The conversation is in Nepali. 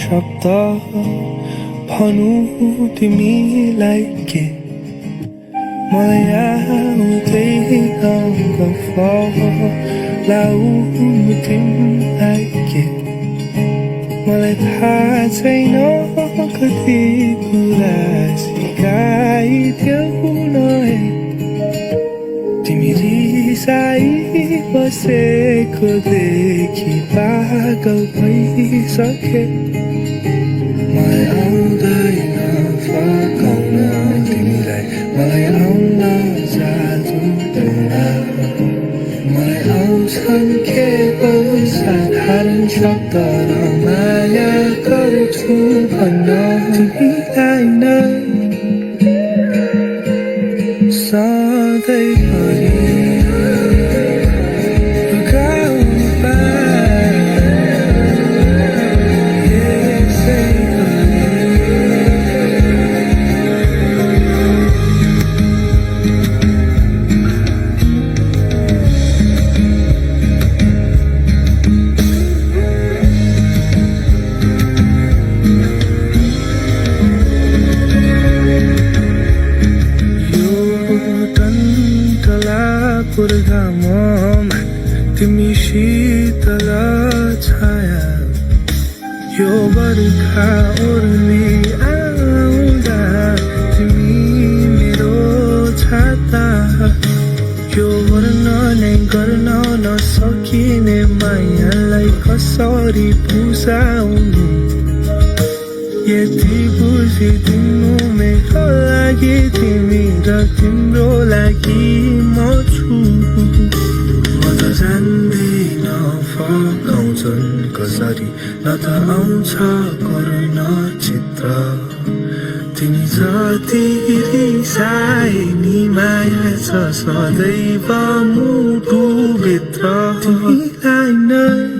शब्द भनौँ तिमीलाई के मलाई आउँदैन गफ लाउनु तिमीलाई के मलाई थाहा छैन कति कुरा सिकाइदेऊ न तिमी रिसाई बसेको देखि पागल भइसके मलाई आउँदैन फर्काउन तिमीलाई मलाई आउन जादु मलाई आउँछन् केवल साधारण शब्द र माया गर्छु भन्न तिमीलाई नै सधैँभरि पुर्खाममा तिमी शीतल छाया यो बर्खा ओर्ली आउँदा तिमी मेरो छाता यो वर्णनै गर्न नसकिने मायालाई कसरी बुझाउनु यति बुझिदिनु मेरो लागि तिमी र तिम्रो लागि म छु म त जान्दिन फर्काउँछन् कसरी न त आउँछ करुण चित्र तिमी जति रिसाए नि माया छ सदैव मुटुभित्र तिमीलाई नै